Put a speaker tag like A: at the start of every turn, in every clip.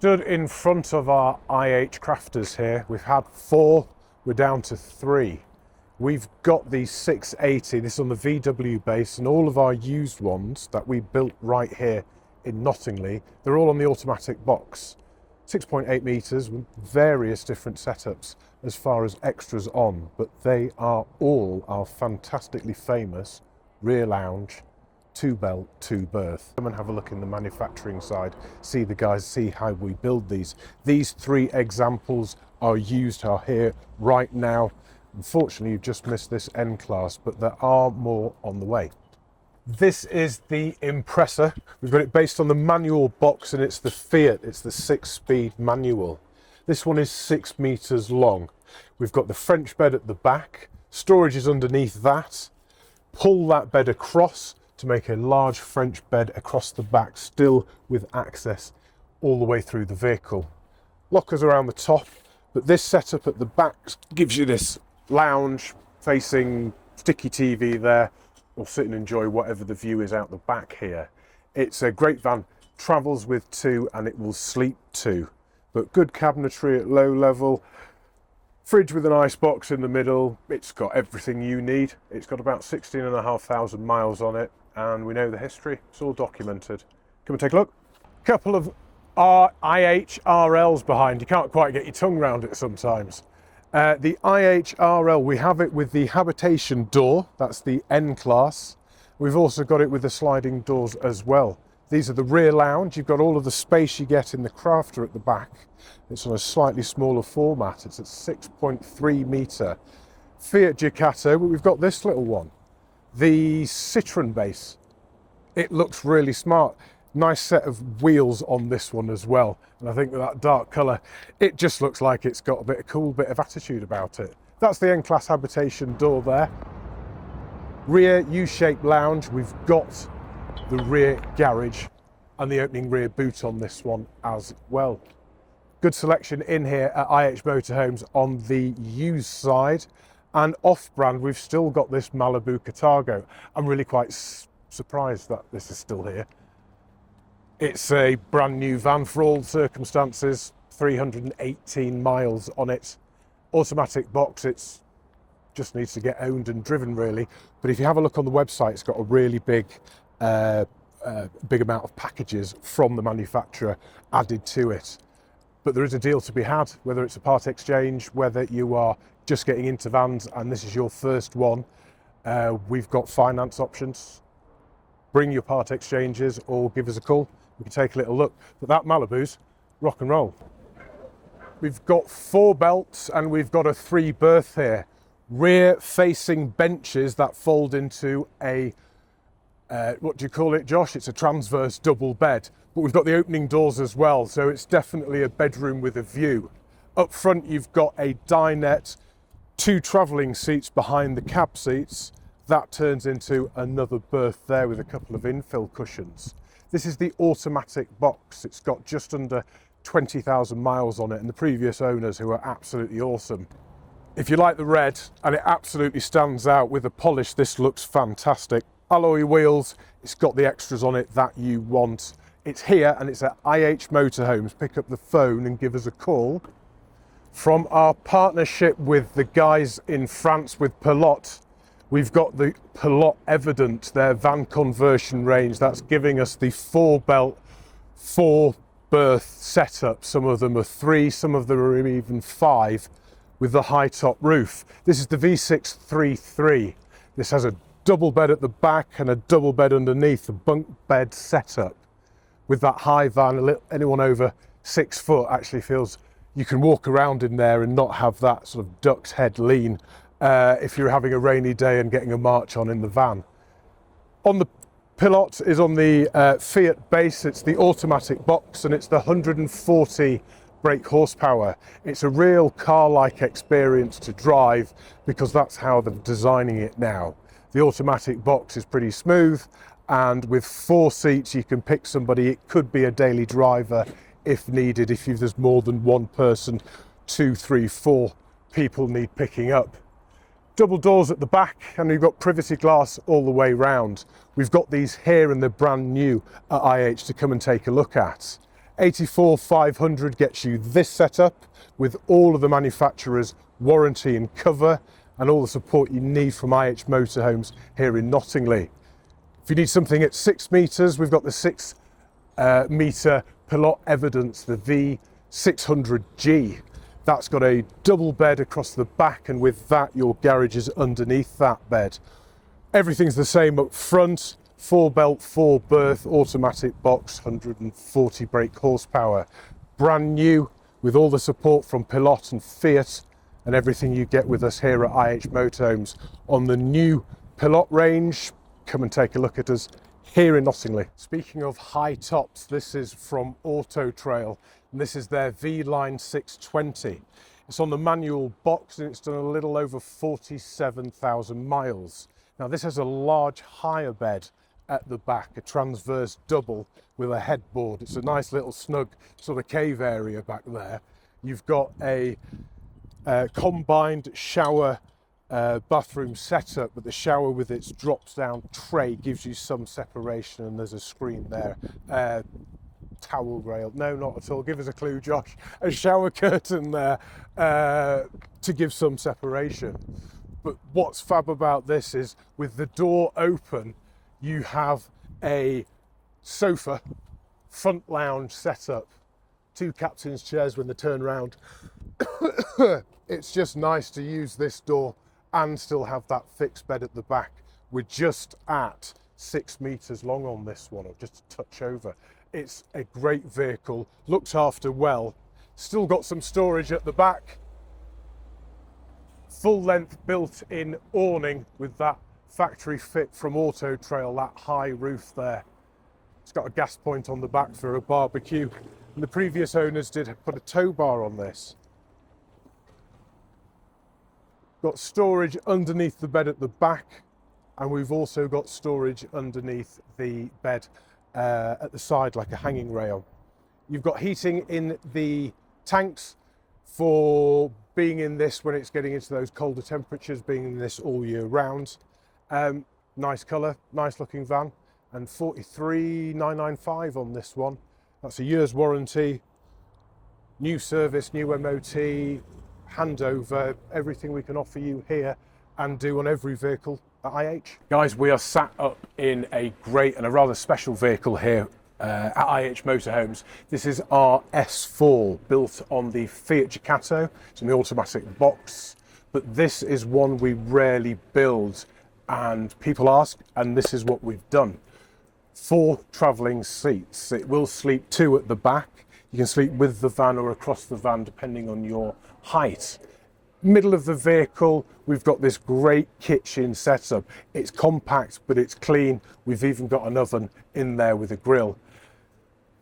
A: Stood in front of our IH crafters here. We've had 4, we're down to 3. We've got the 680, this is on the VW base, and all of our used ones that we built right here in Knottingley, they're all on the automatic box. 6.8 metres with various different setups as far as extras on, but they are all our fantastically famous rear lounge, 2-belt, 2-berth. Come and have a look in the manufacturing side, see the guys, see how we build these. These 3 examples are here right now. Unfortunately, you've just missed this N-Class, but there are more on the way. This is the Impressor. We've got it based on the manual box, and it's the Fiat. It's the 6-speed manual. This one is 6 meters long. We've got the French bed at the back. Storage is underneath that. Pull that bed across to make a large French bed across the back, still with access all the way through the vehicle. Lockers around the top, but this setup at the back gives you this lounge facing sticky TV there. We'll sit and enjoy whatever the view is out the back here. It's a great van, travels with 2 and it will sleep 2, but good cabinetry at low level. Fridge with an ice box in the middle. It's got everything you need. It's got about 16,500 miles on it, and we know the history. It's all documented. Come and take a look. Couple of IHRLs behind. You can't quite get your tongue around it sometimes. The IHRL, we have it with the habitation door. That's the N-Class. We've also got it with the sliding doors as well. These are the rear lounge. You've got all of the space you get in the crafter at the back. It's on a slightly smaller format. It's a 6.3 metre Fiat Ducato, but we've got this little one, the Citroen base. It looks really smart. Nice set of wheels on this one as well. And I think with that dark colour, it just looks like it's got a bit of cool bit of attitude about it. That's the N-Class habitation door there. Rear U-shaped lounge. We've got the rear garage and the opening rear boot on this one as well. Good selection in here at IH Motorhomes on the used side, and off-brand we've still got this Malibu Katago. I'm really quite surprised that this is still here. It's a brand new van for all circumstances, 318 miles on it. Automatic box, it's just needs to get owned and driven really. But if you have a look on the website, it's got a really big amount of packages from the manufacturer added to it. But there is a deal to be had, whether it's a part exchange, whether you are just getting into vans and this is your first one. We've got finance options. Bring your part exchanges or give us a call. We can take a little look. But that Malibu's rock and roll. We've got 4 belts and we've got a 3-berth here. Rear facing benches that fold into a, what do you call it, Josh? It's a transverse double bed. But we've got the opening doors as well, so it's definitely a bedroom with a view. Up front, you've got a dinette, 2 travelling seats behind the cab seats. That turns into another berth there with a couple of infill cushions. This is the automatic box. It's got just under 20,000 miles on it, and the previous owners, who are absolutely awesome. If you like the red, and it absolutely stands out with the polish, this looks fantastic. Alloy wheels, it's got the extras on it that you want. It's here and it's at IH Motorhomes. Pick up the phone and give us a call. From our partnership with the guys in France with Pilote, we've got the Pilote Evident, their van conversion range. That's giving us the 4-belt, 4-berth setup. Some of them are 3, some of them are even 5 with the high top roof. This is the V633. This has a double bed at the back and a double bed underneath, a bunk bed setup. With that high van, anyone over 6 foot actually feels you can walk around in there and not have that sort of duck's head lean if you're having a rainy day and getting a march on in the van. On the Pilote is on the Fiat base. It's the automatic box and it's the 140 brake horsepower. It's a real car-like experience to drive because that's how they're designing it now. The automatic box is pretty smooth, and with 4 seats you can pick somebody. It could be a daily driver if needed, if there's more than one person, 2, 3, 4 people need picking up. Double doors at the back, and we've got privacy glass all the way round. We've got these here and they're brand new at IH to come and take a look at. 84,500 gets you this setup with all of the manufacturer's warranty and cover and all the support you need from IH Motorhomes here in Knottingley. If you need something at 6 metres, we've got the 6 metre Pilote Evidence, the V600G. That's got a double bed across the back, and with that your garage is underneath that bed. Everything's the same up front, 4 belt, 4 berth, automatic box, 140 brake horsepower. Brand new with all the support from Pilote and Fiat and everything you get with us here at IH Motorhomes on the new Pilote range. Come and take a look at us here in Knottingley. Speaking of high tops, this is from Auto Trail, and this is their V-Line 620. It's on the manual box and it's done a little over 47,000 miles. Now this has a large higher bed at the back, a transverse double with a headboard. It's a nice little snug sort of cave area back there. You've got a combined shower bathroom setup, but the shower with its drops down tray gives you some separation, and there's a screen there. Towel rail, no, not at all, give us a clue, Josh. A shower curtain there to give some separation. But what's fab about this is with the door open, you have a sofa, front lounge setup, 2 captain's chairs when they turn round. It's just nice to use this door and still have that fixed bed at the back. We're just at 6 metres long on this one, or just a touch over. It's a great vehicle, looked after well, still got some storage at the back. Full length built-in awning with that factory fit from Auto Trail, that high roof there. It's got a gas point on the back for a barbecue. And the previous owners did put a tow bar on this. Got storage underneath the bed at the back, and we've also got storage underneath the bed at the side, like a hanging rail. You've got heating in the tanks for being in this when it's getting into those colder temperatures, being in this all year round. Nice colour, nice looking van, and 43,995 on this one. That's a year's warranty, new service, new MOT, handover, everything we can offer you here and do on every vehicle at IH. Guys, we are sat up in a great and a rather special vehicle here at IH Motorhomes. This is our S4, built on the Fiat Ducato. It's in the automatic box, but this is one we rarely build, and people ask, and this is what we've done. 4 travelling seats. It will sleep 2 at the back. You can sleep with the van or across the van depending on your height. Middle of the vehicle, we've got this great kitchen setup. It's compact, but it's clean. We've even got an oven in there with a grill.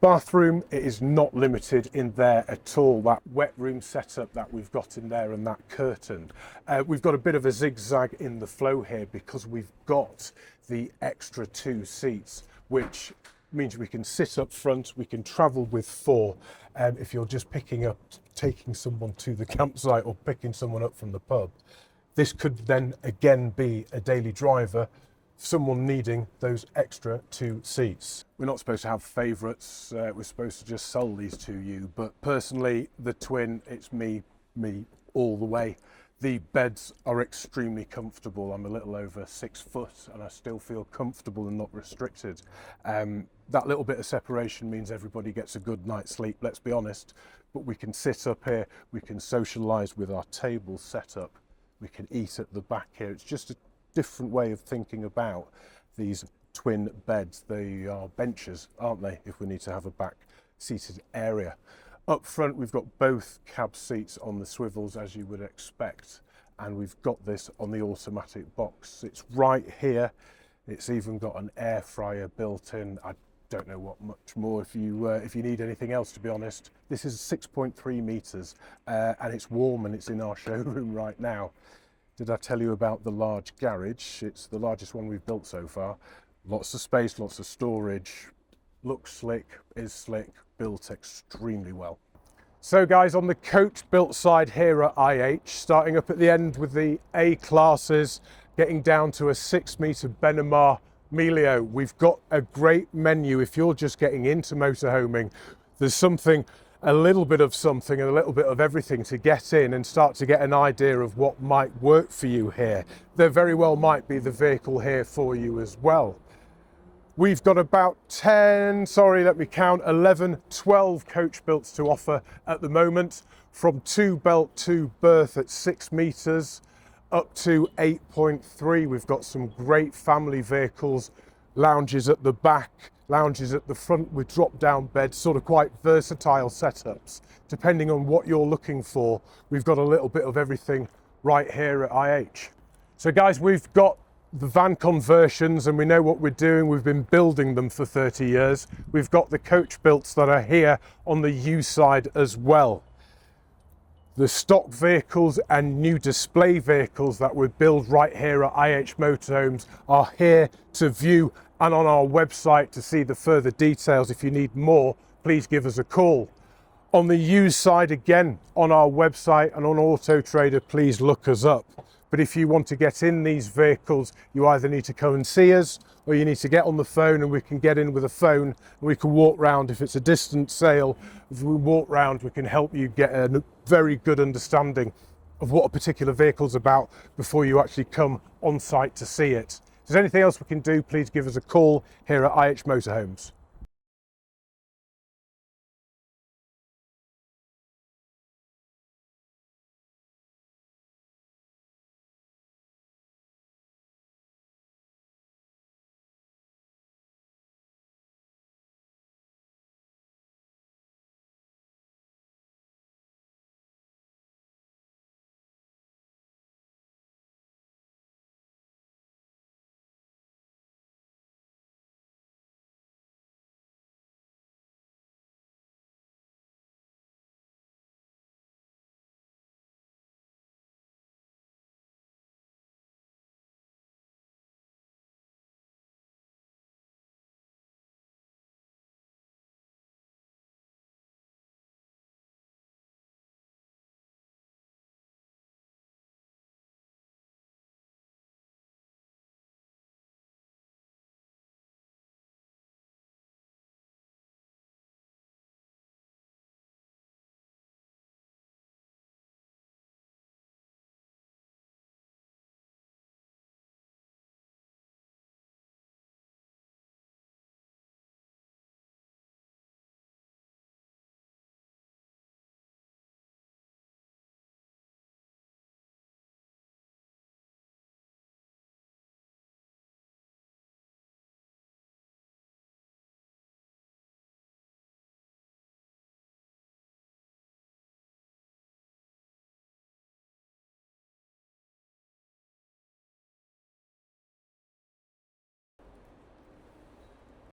A: Bathroom, it is not limited in there at all. That wet room setup that we've got in there and that curtain. We've got a bit of a zigzag in the flow here because we've got the extra 2 seats, which means we can sit up front, we can travel with 4. If you're just taking someone to the campsite or picking someone up from the pub, this could then again be a daily driver, someone needing those extra 2 seats. We're not supposed to have favourites, we're supposed to just sell these to you, but personally, the twin, it's me all the way. The beds are extremely comfortable. I'm a little over 6 foot and I still feel comfortable and not restricted. That little bit of separation means everybody gets a good night's sleep, let's be honest. But we can sit up here, we can socialise with our table set up, we can eat at the back here. It's just a different way of thinking about these twin beds. They are benches, aren't they, if we need to have a back seated area. Up front, we've got both cab seats on the swivels, as you would expect, and we've got this on the automatic box. It's right here. It's even got an air fryer built in. I don't know what much more if you need anything else, to be honest. This is 6.3 metres and it's warm and it's in our showroom right now. Did I tell you about the large garage? It's the largest one we've built so far. Lots of space, lots of storage. Looks slick, is slick, built extremely well. So guys, on the coach built side here at IH, starting up at the end with the A classes, getting down to a 6 metre Benamar Melio. We've got a great menu if you're just getting into motorhoming. There's something, a little bit of something and a little bit of everything to get in and start to get an idea of what might work for you here. There very well might be the vehicle here for you as well. We've got about 11, 12 coach builds to offer at the moment, from 2 berth at 6 meters up to 8.3. We've got some great family vehicles, lounges at the back, lounges at the front with drop-down beds, sort of quite versatile setups. Depending on what you're looking for, we've got a little bit of everything right here at IH. So guys, we've got the van conversions and we know what we're doing. We've been building them for 30 years. We've got the coach builds that are here on the U side as well. The stock vehicles and new display vehicles that we build right here at IH Motorhomes are here to view and on our website to see the further details. If you need more, please give us a call. On the used side, again, on our website and on Auto Trader, please look us up. But if you want to get in these vehicles, you either need to come and see us or you need to get on the phone and we can get in with a phone and we can walk round. If it's a distant sale, if we walk round, we can help you get a very good understanding of what a particular vehicle's about before you actually come on site to see it. If there's anything else we can do, please give us a call here at IH Motorhomes.